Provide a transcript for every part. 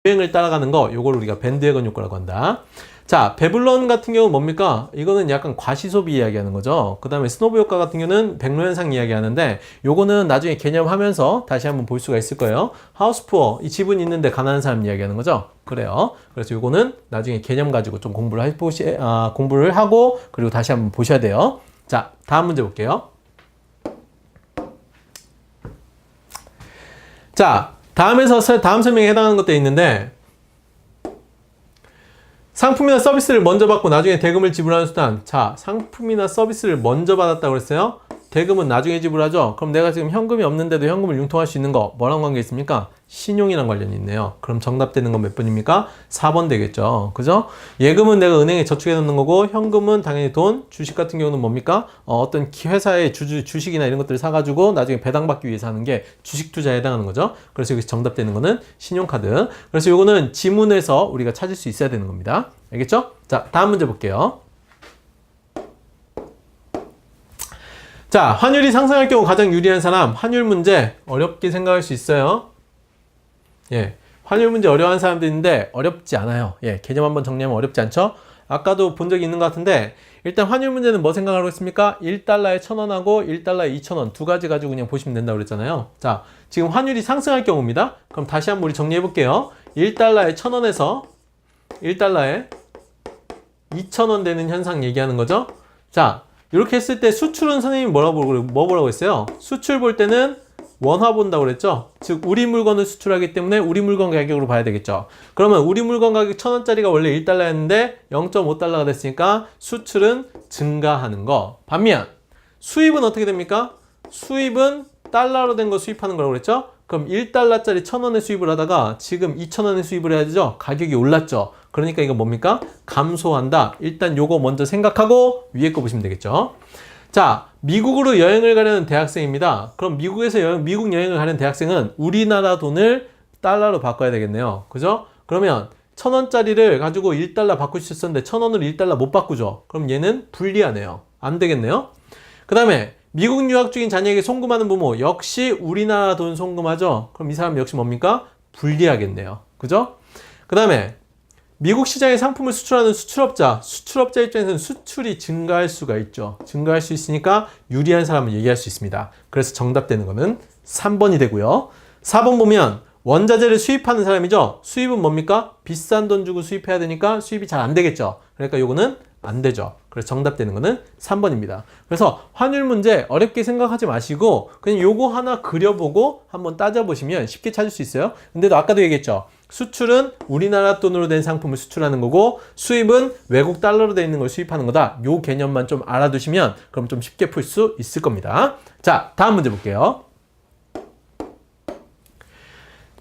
유행을 따라가는 거, 요걸 우리가 밴드웨건 효과라고 한다. 자, 배블런 같은 경우는 뭡니까? 이거는 약간 과시소비 이야기하는 거죠. 그 다음에 스노브 효과 같은 경우는 백로현상 이야기하는데, 요거는 나중에 개념하면서 다시 한번 볼 수가 있을 거예요. 하우스 푸어, 이 집은 있는데 가난한 사람 이야기하는 거죠. 그래요. 그래서 요거는 나중에 개념 가지고 좀 공부를 하고, 그리고 다시 한번 보셔야 돼요. 자, 다음 문제 볼게요. 자, 다음 설명에 해당하는 것도 있는데, 상품이나 서비스를 먼저 받고 나중에 대금을 지불하는 수단. 자, 상품이나 서비스를 먼저 받았다고 그랬어요. 대금은 나중에 지불하죠. 그럼 내가 지금 현금이 없는데도 현금을 융통할 수 있는 거 뭐랑 관계 있습니까? 신용이랑 관련이 있네요. 그럼 정답 되는 건 몇 번입니까? 4번 되겠죠. 그죠? 예금은 내가 은행에 저축해 놓는 거고, 현금은 당연히 돈, 주식 같은 경우는 뭡니까? 어떤 회사의 주식이나 이런 것들을 사가지고 나중에 배당받기 위해서 하는 게 주식 투자에 해당하는 거죠. 그래서 여기서 정답 되는 거는 신용카드. 그래서 요거는 지문에서 우리가 찾을 수 있어야 되는 겁니다. 알겠죠? 자, 다음 문제 볼게요. 자, 환율이 상승할 경우 가장 유리한 사람, 환율 문제 어렵게 생각할 수 있어요. 예, 환율 문제 어려워하는 사람들인데 어렵지 않아요. 예, 개념 한번 정리하면 어렵지 않죠? 아까도 본 적이 있는 것 같은데, 일단 환율 문제는 뭐 생각하고 있습니까? 1달러에 1,000원하고 1달러에 2,000원 두 가지 가지고 그냥 보시면 된다고 그랬잖아요. 자, 지금 환율이 상승할 경우입니다. 그럼 다시 한번 우리 정리해 볼게요. 1달러에 1,000원에서 1달러에 2,000원 되는 현상 얘기하는 거죠. 자, 이렇게 했을 때 수출은 선생님이 뭐라고 했어요? 수출 볼 때는 원화 본다고 그랬죠? 즉, 우리 물건을 수출하기 때문에 우리 물건 가격으로 봐야 되겠죠? 그러면 우리 물건 가격 1,000원짜리가 원래 1달러였는데 0.5달러가 됐으니까 수출은 증가하는 거. 반면 수입은 어떻게 됩니까? 수입은 달러로 된 거 수입하는 거라고 그랬죠? 그럼 1달러짜리 1,000원에 수입을 하다가 지금 2,000원에 수입을 해야 되죠? 가격이 올랐죠? 그러니까 이거 뭡니까? 감소한다. 일단 요거 먼저 생각하고 위에 거 보시면 되겠죠? 자, 미국으로 여행을 가려는 대학생입니다. 그럼 미국 여행을 가는 대학생은 우리나라 돈을 달러로 바꿔야 되겠네요. 그죠? 그러면 1,000원짜리를 가지고 1달러 바꿀 수 있었는데 1,000원으로 1달러 못 바꾸죠? 그럼 얘는 불리하네요. 안 되겠네요? 그 다음에 미국 유학 중인 자녀에게 송금하는 부모, 역시 우리나라 돈 송금하죠? 그럼 이 사람 역시 뭡니까? 불리하겠네요. 그죠? 그 다음에 미국 시장에 상품을 수출하는 수출업자 입장에서는 수출이 증가할 수가 있죠. 증가할 수 있으니까 유리한 사람을 얘기할 수 있습니다. 그래서 정답 되는 거는 3번이 되고요. 4번 보면 원자재를 수입하는 사람이죠. 수입은 뭡니까? 비싼 돈 주고 수입해야 되니까 수입이 잘 안 되겠죠. 그러니까 요거는 안 되죠. 그래서 정답 되는 거는 3번입니다. 그래서 환율 문제 어렵게 생각하지 마시고 그냥 요거 하나 그려보고 한번 따져보시면 쉽게 찾을 수 있어요. 근데도 아까도 얘기했죠. 수출은 우리나라 돈으로 된 상품을 수출하는 거고 수입은 외국 달러로 되어 있는 걸 수입하는 거다. 요 개념만 좀 알아두시면 그럼 좀 쉽게 풀 수 있을 겁니다. 자, 다음 문제 볼게요.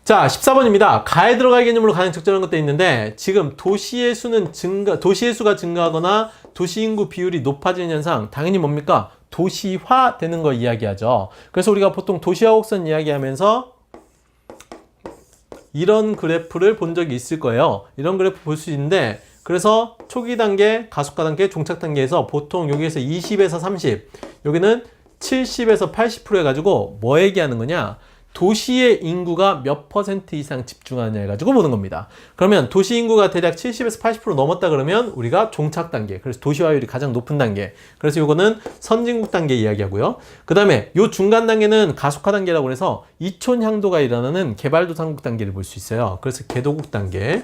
자, 14번입니다. 가에 들어갈 개념으로 가장 적절한 것도 있는데 지금 도시의 수가 증가하거나 도시 인구 비율이 높아지는 현상, 당연히 뭡니까? 도시화 되는 거 이야기하죠. 그래서 우리가 보통 도시화 곡선 이야기하면서 이런 그래프를 본 적이 있을 거예요. 이런 그래프 볼 수 있는데, 그래서 초기 단계, 가속화 단계, 종착 단계에서 보통 여기에서 20에서 30, 여기는 70에서 80% 해가지고 뭐 얘기하는 거냐? 도시의 인구가 몇 % 이상 집중하느냐 해가지고 보는 겁니다. 그러면 도시 인구가 대략 70에서 80% 넘었다 그러면 우리가 종착 단계, 그래서 도시화율이 가장 높은 단계, 그래서 이거는 선진국 단계 이야기하고요. 그 다음에 요 중간 단계는 가속화 단계라고 해서 이촌 향도가 일어나는 개발도상국 단계를 볼 수 있어요. 그래서 개도국 단계.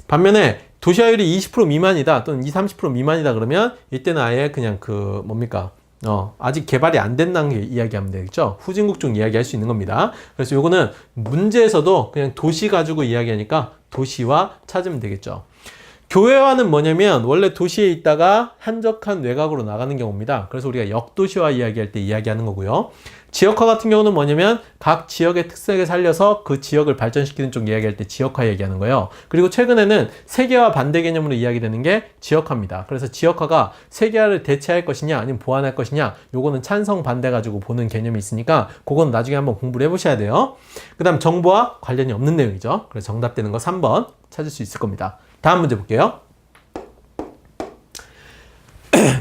반면에 도시화율이 20% 미만이다 또는 20, 30% 미만이다 그러면 이때는 아예 그냥 아직 개발이 안 된 단계 이야기하면 되겠죠. 후진국 쪽 이야기할 수 있는 겁니다. 그래서 요거는 문제에서도 그냥 도시 가지고 이야기하니까 도시화 찾으면 되겠죠. 교외화는 뭐냐면 원래 도시에 있다가 한적한 외곽으로 나가는 경우입니다. 그래서 우리가 역도시화 이야기할 때 이야기하는 거고요. 지역화 같은 경우는 뭐냐면 각 지역의 특색을 살려서 그 지역을 발전시키는 쪽 이야기할 때 지역화 얘기하는 거예요. 그리고 최근에는 세계화 반대 개념으로 이야기되는 게 지역화입니다. 그래서 지역화가 세계화를 대체할 것이냐 아니면 보완할 것이냐, 요거는 찬성 반대 가지고 보는 개념이 있으니까 그건 나중에 한번 공부를 해보셔야 돼요. 그 다음 정보와 관련이 없는 내용이죠. 그래서 정답 되는 거 3번 찾을 수 있을 겁니다. 다음 문제 볼게요.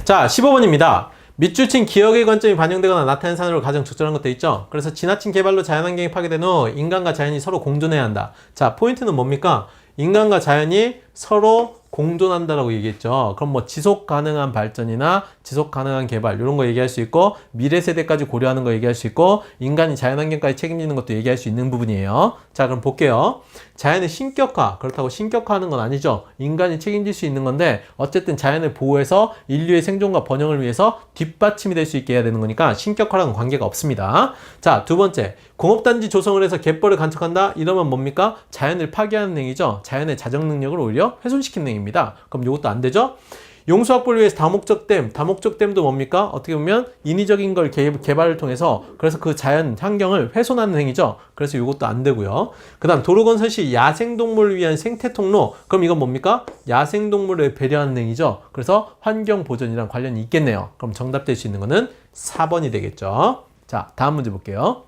자, 15번입니다. 밑줄친 기억의 관점이 반영되거나 나타낸 사안으로 가장 적절한 것도 있죠. 그래서 지나친 개발로 자연환경이 파괴된 후 인간과 자연이 서로 공존해야 한다. 자, 포인트는 뭡니까? 인간과 자연이 서로 공존한다라고 얘기했죠. 그럼 뭐 지속 가능한 발전이나 지속 가능한 개발 이런 거 얘기할 수 있고 미래 세대까지 고려하는 거 얘기할 수 있고 인간이 자연환경까지 책임지는 것도 얘기할 수 있는 부분이에요. 자, 그럼 볼게요. 자연의 신격화, 그렇다고 신격화하는 건 아니죠. 인간이 책임질 수 있는 건데 어쨌든 자연을 보호해서 인류의 생존과 번영을 위해서 뒷받침이 될 수 있게 해야 되는 거니까 신격화랑은 관계가 없습니다. 자, 두 번째, 공업단지 조성을 해서 갯벌을 간척한다? 이러면 뭡니까? 자연을 파괴하는 행위죠. 자연의 자정 능력을 오히려 훼손시키는 행위입니다. 그럼 이것도 안 되죠? 용수확보를 위해서 다목적댐도 뭡니까? 어떻게 보면 인위적인 걸 개발을 통해서 그래서 그 자연 환경을 훼손하는 행위죠. 그래서 이것도 안 되고요. 그 다음 도로 건설 시 야생동물을 위한 생태 통로. 그럼 이건 뭡니까? 야생동물을 배려하는 행위죠. 그래서 환경 보전이랑 관련이 있겠네요. 그럼 정답 될 수 있는 거는 4번이 되겠죠. 자, 다음 문제 볼게요.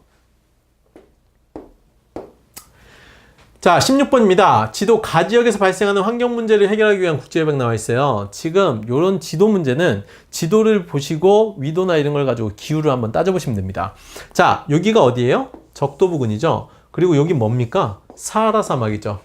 자, 16번입니다. 지도 가지역에서 발생하는 환경 문제를 해결하기 위한 국제협약 나와 있어요. 지금 이런 지도 문제는 지도를 보시고 위도나 이런 걸 가지고 기후를 한번 따져보시면 됩니다. 자, 여기가 어디예요? 적도 부근이죠. 그리고 여기 뭡니까? 사하라 사막이죠.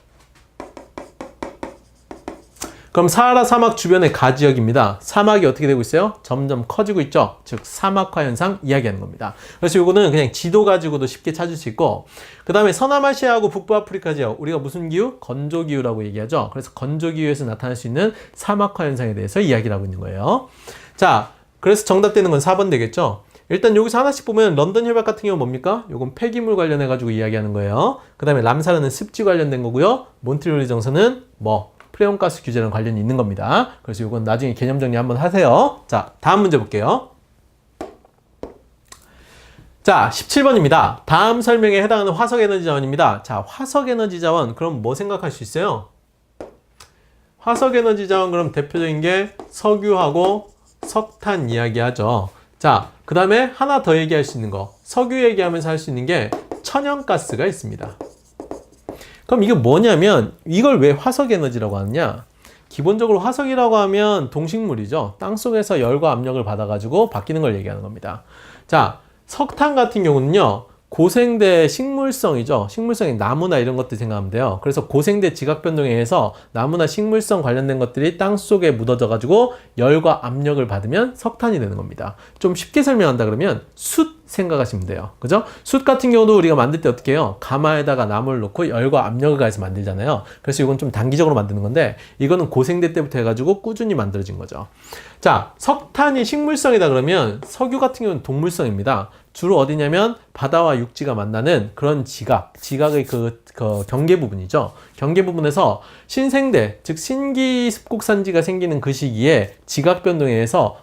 그럼 사하라 사막 주변의 가지역입니다. 사막이 어떻게 되고 있어요? 점점 커지고 있죠. 즉 사막화 현상 이야기하는 겁니다. 그래서 이거는 그냥 지도 가지고도 쉽게 찾을 수 있고, 그 다음에 서남아시아하고 북부아프리카 지역, 우리가 무슨 기후? 건조기후라고 얘기하죠. 그래서 건조기후에서 나타날 수 있는 사막화 현상에 대해서 이야기를 하고 있는 거예요. 자, 그래서 정답되는 건 4번 되겠죠. 일단 여기서 하나씩 보면 런던 협약 같은 경우는 뭡니까? 요건 폐기물 관련해 가지고 이야기하는 거예요. 그 다음에 람사르는 습지 관련된 거고요. 몬트리올 정서는 뭐 프레온가스 규제랑 관련이 있는 겁니다. 그래서 이건 나중에 개념 정리 한번 하세요. 자, 다음 문제 볼게요. 자, 17번입니다. 다음 설명에 해당하는 화석에너지 자원입니다. 자, 화석에너지 자원, 그럼 뭐 생각할 수 있어요? 화석에너지 자원, 그럼 대표적인 게 석유하고 석탄 이야기하죠. 자, 그 다음에 하나 더 얘기할 수 있는 거, 석유 얘기하면서 할 수 있는 게 천연가스가 있습니다. 그럼 이게 뭐냐면 이걸 왜 화석에너지라고 하느냐? 기본적으로 화석이라고 하면 동식물이죠. 땅속에서 열과 압력을 받아가지고 바뀌는 걸 얘기하는 겁니다. 자, 석탄 같은 경우는요. 고생대 식물성이죠. 식물성이 나무나 이런 것들 생각하면 돼요. 그래서 고생대 지각변동에 의해서 나무나 식물성 관련된 것들이 땅속에 묻어져 가지고 열과 압력을 받으면 석탄이 되는 겁니다. 좀 쉽게 설명한다 그러면 숯 생각하시면 돼요. 그죠? 숯 같은 경우도 우리가 만들 때 어떻게 해요? 가마에다가 나무를 넣고 열과 압력을 가해서 만들잖아요. 그래서 이건 좀 단기적으로 만드는 건데 이거는 고생대 때부터 해가지고 꾸준히 만들어진 거죠. 자, 석탄이 식물성이다 그러면 석유 같은 경우는 동물성입니다. 주로 어디냐면 바다와 육지가 만나는 그런 지각의 그 경계 부분이죠. 경계 부분에서 신생대, 즉 신기습곡산지가 생기는 그 시기에 지각 변동에 의해서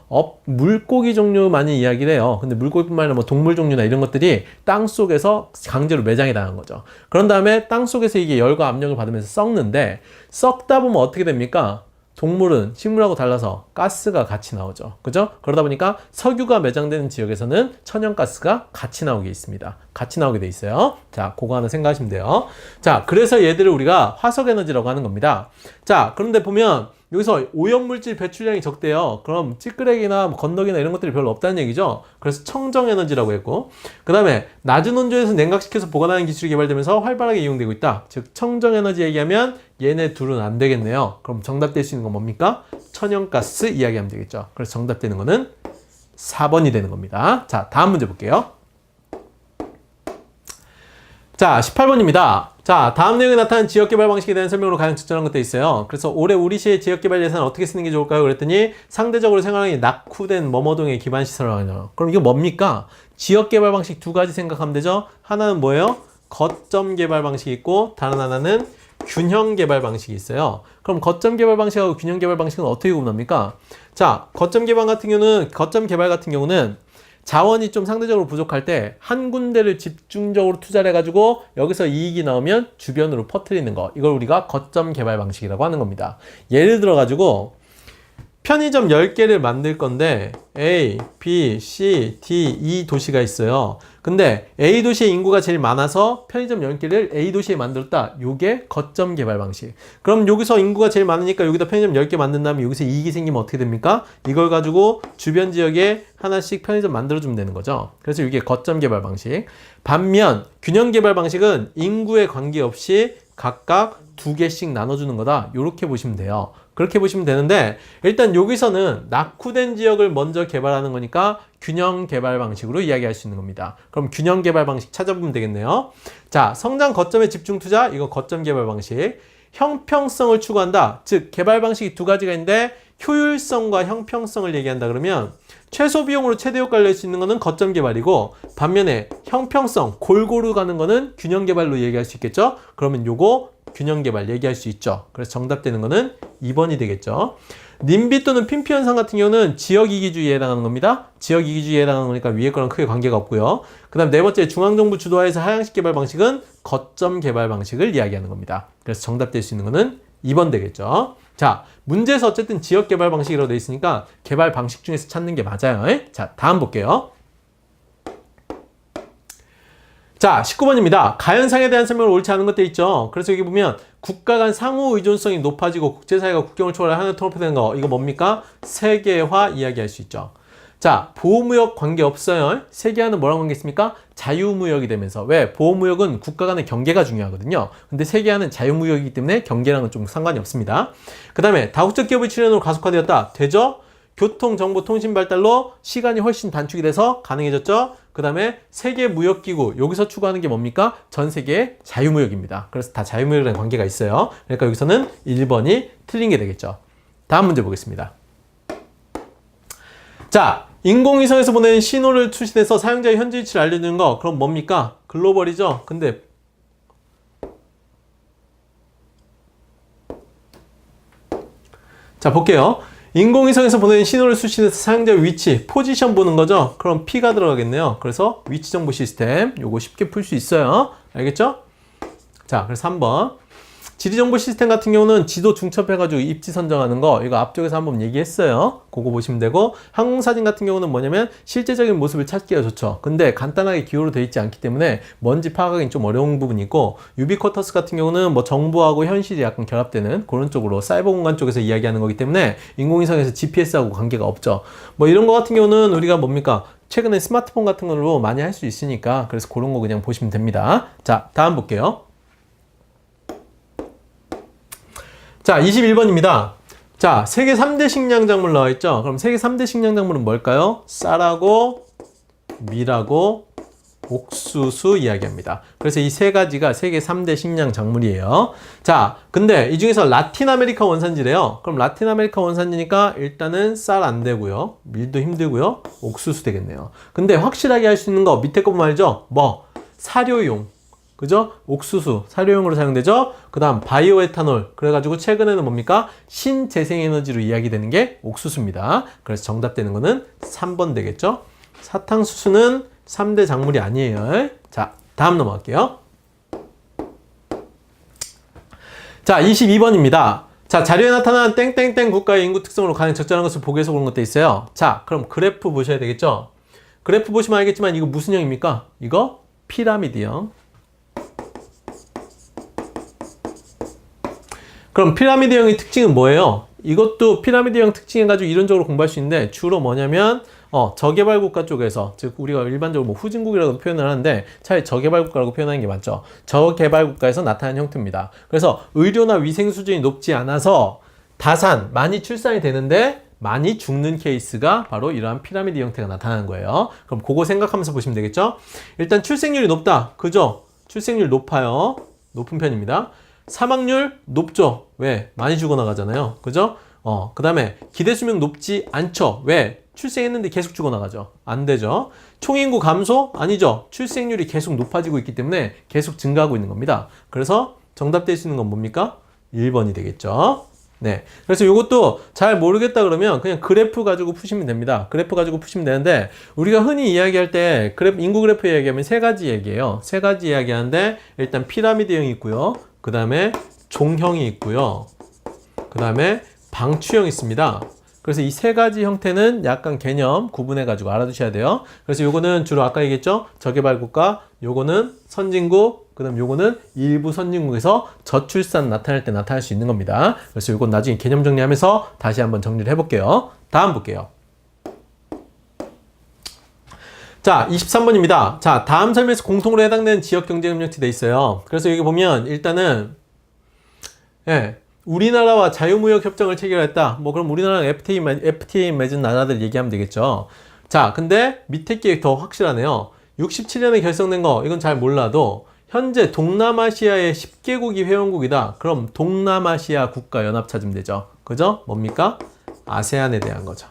물고기 종류 많이 이야기를 해요. 근데 물고기뿐만 아니라 뭐 동물 종류나 이런 것들이 땅 속에서 강제로 매장이 당한 거죠. 그런 다음에 땅 속에서 이게 열과 압력을 받으면서 썩는데 썩다 보면 어떻게 됩니까? 동물은 식물하고 달라서 가스가 같이 나오죠. 그죠? 그러다 보니까 석유가 매장되는 지역에서는 천연가스가 같이 나오게 있습니다. 같이 나오게 돼 있어요. 자, 그거 하나 생각하시면 돼요. 자, 그래서 얘들을 우리가 화석에너지라고 하는 겁니다. 자, 그런데 보면 여기서 오염물질 배출량이 적대요. 그럼 찌끄레기나 건더기나 이런 것들이 별로 없다는 얘기죠. 그래서 청정에너지라고 했고, 그 다음에 낮은 온도에서 냉각시켜서 보관하는 기술이 개발되면서 활발하게 이용되고 있다. 즉 청정에너지 얘기하면 얘네 둘은 안 되겠네요. 그럼 정답 될 수 있는 건 뭡니까? 천연가스 이야기하면 되겠죠. 그래서 정답 되는 거는 4번이 되는 겁니다. 자, 다음 문제 볼게요. 자, 18번입니다. 자, 다음 내용에 나타난 지역개발 방식에 대한 설명으로 가장 적절한 것도 있어요. 그래서 올해 우리 시의 지역개발 예산을 어떻게 쓰는 게 좋을까요? 그랬더니 상대적으로 생활하기 낙후된 뭐뭐동의 기반 시설을 하냐. 그럼 이거 뭡니까? 지역개발 방식 두 가지 생각하면 되죠. 하나는 뭐예요? 거점 개발 방식이 있고 다른 하나는 균형 개발 방식이 있어요. 그럼 거점 개발 방식하고 균형 개발 방식은 어떻게 구분합니까? 자, 거점 개발 같은 경우는 자원이 좀 상대적으로 부족할 때 한 군데를 집중적으로 투자를 해가지고 여기서 이익이 나오면 주변으로 퍼뜨리는 거, 이걸 우리가 거점 개발 방식이라고 하는 겁니다. 예를 들어 가지고 편의점 10개를 만들 건데 A, B, C, D, E 도시가 있어요. 근데 A 도시의 인구가 제일 많아서 편의점 10개를 A 도시에 만들었다. 요게 거점 개발 방식. 그럼 여기서 인구가 제일 많으니까 여기다 편의점 10개 만든 다음에 여기서 이익이 생기면 어떻게 됩니까? 이걸 가지고 주변 지역에 하나씩 편의점 만들어주면 되는 거죠. 그래서 이게 거점 개발 방식. 반면 균형 개발 방식은 인구에 관계없이 각각 2개씩 나눠주는 거다. 이렇게 보시면 돼요. 그렇게 보시면 되는데 일단 여기서는 낙후된 지역을 먼저 개발하는 거니까 균형 개발 방식으로 이야기할 수 있는 겁니다. 그럼 균형 개발 방식 찾아보면 되겠네요. 자, 성장 거점에 집중 투자, 이거 거점 개발 방식. 형평성을 추구한다. 즉 개발 방식이 2가지가 있는데 효율성과 형평성을 얘기한다 그러면 최소 비용으로 최대 효과를 낼 수 있는 거는 거점 개발이고 반면에 형평성, 골고루 가는 거는 균형 개발로 얘기할 수 있겠죠? 그러면 요거 균형 개발 얘기할 수 있죠. 그래서 정답 되는 거는 2번이 되겠죠. 님비 또는 핀피 현상 같은 경우는 지역 이기주의에 해당하는 겁니다. 지역 이기주의에 해당하는 거니까 위에 거랑 크게 관계가 없고요. 그 다음 네 번째 중앙정부 주도하에서 하향식 개발 방식은 거점 개발 방식을 이야기하는 겁니다. 그래서 정답 될 수 있는 거는 2번 되겠죠. 자, 문제에서 어쨌든 지역 개발 방식이라고 되어 있으니까 개발 방식 중에서 찾는 게 맞아요. 자, 다음 볼게요. 자, 19번입니다. 가연상에 대한 설명을 옳지 않은 것들 있죠. 그래서 여기 보면 국가 간 상호 의존성이 높아지고 국제사회가 국경을 초월해 하나로 통합되는 거, 이거 뭡니까? 세계화 이야기할 수 있죠. 자, 보호무역 관계 없어요. 세계화는 뭐랑 관계 있습니까? 자유무역이 되면서. 왜? 보호무역은 국가 간의 경계가 중요하거든요. 근데 세계화는 자유무역이기 때문에 경계랑은 좀 상관이 없습니다. 그 다음에 다국적 기업의 출현으로 가속화되었다. 되죠? 교통, 정보, 통신 발달로 시간이 훨씬 단축이 돼서 가능해졌죠. 그 다음에 세계무역기구, 여기서 추구하는 게 뭡니까? 전 세계의 자유무역입니다. 그래서 다 자유무역이라는 관계가 있어요. 그러니까 여기서는 1번이 틀린 게 되겠죠. 다음 문제 보겠습니다. 자, 인공위성에서 보낸 신호를 수신해서 사용자의 현재 위치를 알려주는 거, 그럼 뭡니까? 글로벌이죠. 근데 자, 볼게요. 인공위성에서 보낸 신호를 수신해서 사용자의 위치, 포지션 보는 거죠. 그럼 P가 들어가겠네요. 그래서 위치정보 시스템, 요거 쉽게 풀 수 있어요. 알겠죠? 자, 그래서 3번. 지리정보 시스템 같은 경우는 지도 중첩해가지고 입지 선정하는 거, 이거 앞쪽에서 한번 얘기했어요. 그거 보시면 되고, 항공사진 같은 경우는 뭐냐면 실제적인 모습을 찾기가 좋죠. 근데 간단하게 기호로 되어 있지 않기 때문에 먼지 파악하기는 좀 어려운 부분이 있고, 유비쿼터스 같은 경우는 뭐 정보하고 현실이 약간 결합되는 그런 쪽으로 사이버 공간 쪽에서 이야기하는 거기 때문에 인공위성에서 GPS하고 관계가 없죠. 뭐 이런 거 같은 경우는 우리가 뭡니까? 최근에 스마트폰 같은 걸로 많이 할 수 있으니까, 그래서 그런 거 그냥 보시면 됩니다. 자, 다음 볼게요. 자, 21번입니다. 자, 세계 3대 식량 작물 나와 있죠? 그럼 세계 3대 식량 작물은 뭘까요? 쌀하고 밀하고 옥수수 이야기합니다. 그래서 이 세 가지가 세계 3대 식량 작물이에요. 자, 근데 이 중에서 라틴 아메리카 원산지래요. 그럼 라틴 아메리카 원산지니까 일단은 쌀 안 되고요. 밀도 힘들고요. 옥수수 되겠네요. 근데 확실하게 할 수 있는 거 밑에 거 보면 알죠? 뭐? 사료용. 그죠? 옥수수, 사료용으로 사용되죠? 그 다음 바이오 에탄올. 그래가지고 최근에는 뭡니까? 신재생에너지로 이야기되는 게 옥수수입니다. 그래서 정답 되는 거는 3번 되겠죠? 사탕수수는 3대 작물이 아니에요. 자, 다음 넘어갈게요. 자, 22번입니다. 자, 자료에 나타난 땡땡땡 국가의 인구 특성으로 가장 적절한 것을 보기에서 그런 것도 있어요. 자, 그럼 그래프 보셔야 되겠죠? 그래프 보시면 알겠지만 이거 무슨 형입니까? 이거 피라미드형. 그럼 피라미드형의 특징은 뭐예요? 이것도 피라미드형 특징해가지고 이론적으로 공부할 수 있는데 주로 뭐냐면 저개발 국가 쪽에서, 즉 우리가 일반적으로 뭐 후진국이라고 표현을 하는데 차라리 저개발 국가라고 표현하는 게 맞죠. 저개발 국가에서 나타나는 형태입니다. 그래서 의료나 위생 수준이 높지 않아서 다산, 많이 출산이 되는데 많이 죽는 케이스가 바로 이러한 피라미드 형태가 나타나는 거예요. 그럼 그거 생각하면서 보시면 되겠죠. 일단 출생률이 높다. 그죠? 출생률 높아요. 높은 편입니다. 사망률 높죠. 왜? 많이 죽어나가잖아요. 그죠? 그 다음에 기대수명 높지 않죠. 왜? 출생했는데 계속 죽어나가죠. 안 되죠. 총인구 감소? 아니죠. 출생률이 계속 높아지고 있기 때문에 계속 증가하고 있는 겁니다. 그래서 정답 될 수 있는 건 뭡니까? 1번이 되겠죠. 네. 그래서 이것도 잘 모르겠다 그러면 그냥 그래프 가지고 푸시면 됩니다. 그래프 가지고 푸시면 되는데, 우리가 흔히 이야기할 때 인구 그래프 이야기하면 세 가지 얘기예요. 세 가지 이야기하는데, 일단 피라미드형이 있고요. 그 다음에 종형이 있고요. 그 다음에 방추형이 있습니다. 그래서 이 세 가지 형태는 약간 개념 구분해가지고 알아두셔야 돼요. 그래서 요거는 주로 아까 얘기했죠? 저개발국가, 요거는 선진국, 그 다음 요거는 일부 선진국에서 저출산 나타날 때 나타날 수 있는 겁니다. 그래서 요건 나중에 개념 정리하면서 다시 한번 정리를 해볼게요. 다음 볼게요. 자, 23번입니다. 자, 다음 설명에서 공통으로 해당되는 지역경제협력체 돼 있어요. 그래서 여기 보면 일단은 우리나라와 자유무역협정을 체결했다. 뭐 그럼 우리나라는 FTA 맺은 나라들 얘기하면 되겠죠. 자, 근데 밑에 게 더 확실하네요. 67년에 결성된 거 이건 잘 몰라도 현재 동남아시아의 10개국이 회원국이다. 그럼 동남아시아 국가연합 찾으면 되죠. 그죠? 뭡니까? 아세안에 대한 거죠.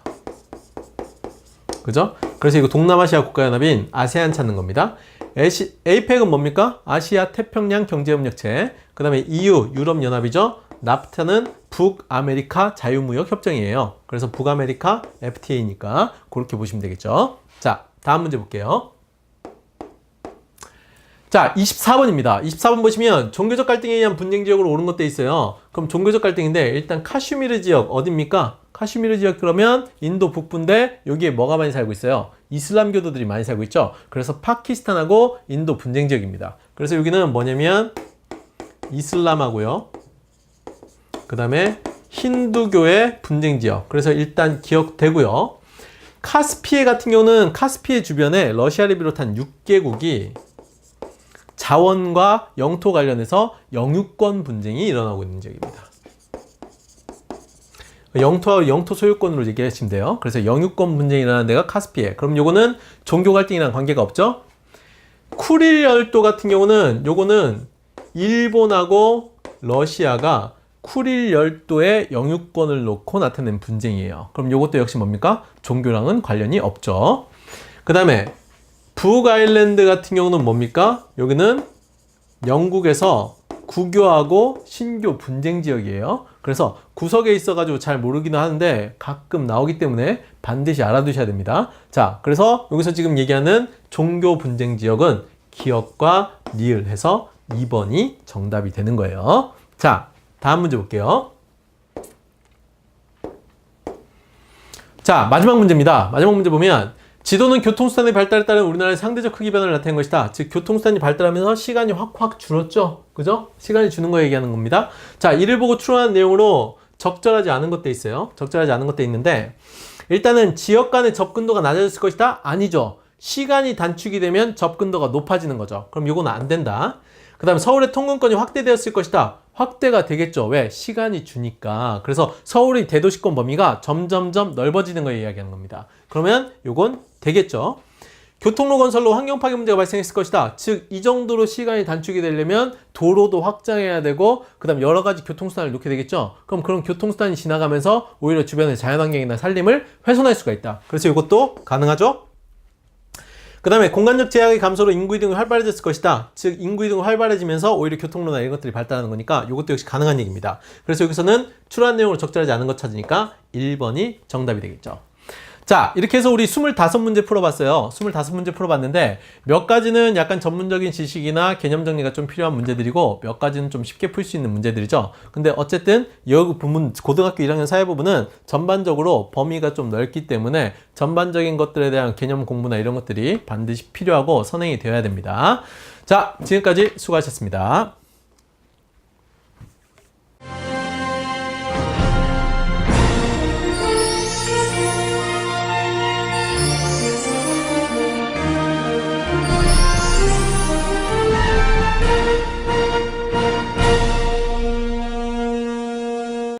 그죠? 그래서 이거 동남아시아 국가연합인 아세안 찾는 겁니다. APEC은 뭡니까? 아시아 태평양 경제협력체. 그 다음에 EU, 유럽연합이죠. 나프타는 북아메리카 자유무역협정이에요. 그래서 북아메리카 FTA니까 그렇게 보시면 되겠죠. 자, 다음 문제 볼게요. 자, 24번입니다. 24번 보시면 종교적 갈등에 의한 분쟁 지역으로 오른 것도 있어요. 그럼 종교적 갈등인데 일단 카슈미르 지역 어딥니까? 카슈미르 지역 그러면 인도 북부인데 여기에 뭐가 많이 살고 있어요? 이슬람교도들이 많이 살고 있죠. 그래서 파키스탄하고 인도 분쟁 지역입니다. 그래서 여기는 뭐냐면 이슬람하고요. 그 다음에 힌두교의 분쟁 지역. 그래서 일단 기억되고요. 카스피해 같은 경우는 카스피해 주변에 러시아를 비롯한 6개국이 자원과 영토 관련해서 영유권 분쟁이 일어나고 있는 지역입니다. 영토 소유권으로 얘기하시면 돼요. 그래서 영유권 분쟁이 일어나는 데가 카스피해. 그럼 요거는 종교 갈등이랑 관계가 없죠? 쿠릴 열도 같은 경우는 요거는 일본하고 러시아가 쿠릴 열도의 영유권을 놓고 나타낸 분쟁이에요. 그럼 요것도 역시 뭡니까? 종교랑은 관련이 없죠. 그 다음에 북 아일랜드 같은 경우는 뭡니까? 여기는 영국에서 구교하고 신교 분쟁 지역이에요. 그래서 구석에 있어가지고 잘 모르기는 하는데 가끔 나오기 때문에 반드시 알아두셔야 됩니다. 자, 그래서 여기서 지금 얘기하는 종교 분쟁 지역은 기억과 리을 해서 2번이 정답이 되는 거예요. 자, 다음 문제 볼게요. 자, 마지막 문제입니다. 마지막 문제 보면 지도는 교통수단의 발달에 따른 우리나라의 상대적 크기 변화를 나타낸 것이다. 즉 교통수단이 발달하면서 시간이 확 줄었죠. 그죠? 시간이 주는 거 얘기하는 겁니다. 자, 이를 보고 추론한 내용으로 적절하지 않은 것도 있어요. 적절하지 않은 것도 있는데 일단은 지역 간의 접근도가 낮아졌을 것이다? 아니죠. 시간이 단축이 되면 접근도가 높아지는 거죠. 그럼 이건 안 된다. 그 다음에 서울의 통근권이 확대되었을 것이다. 확대가 되겠죠. 왜? 시간이 주니까. 그래서 서울의 대도시권 범위가 점점점 넓어지는 걸 이야기하는 겁니다. 그러면 요건 되겠죠. 교통로 건설로 환경 파괴 문제가 발생했을 것이다. 즉 이 정도로 시간이 단축이 되려면 도로도 확장해야 되고 그 다음 여러 가지 교통수단을 놓게 되겠죠. 그럼 그런 교통수단이 지나가면서 오히려 주변의 자연환경이나 산림을 훼손할 수가 있다. 그래서 이것도 가능하죠. 그 다음에 공간적 제약의 감소로 인구이동이 활발해졌을 것이다. 즉 인구이동이 활발해지면서 오히려 교통로나 이런 것들이 발달하는 거니까 이것도 역시 가능한 얘기입니다. 그래서 여기서는 추론한 내용으로 적절하지 않은 것 찾으니까 1번이 정답이 되겠죠. 자, 이렇게 해서 우리 25문제 풀어봤어요. 25문제 풀어봤는데 몇 가지는 약간 전문적인 지식이나 개념 정리가 좀 필요한 문제들이고 몇 가지는 좀 쉽게 풀 수 있는 문제들이죠. 근데 어쨌든 여기 부분 고등학교 1학년 사회 부분은 전반적으로 범위가 좀 넓기 때문에 전반적인 것들에 대한 개념 공부나 이런 것들이 반드시 필요하고 선행이 되어야 됩니다. 자, 지금까지 수고하셨습니다.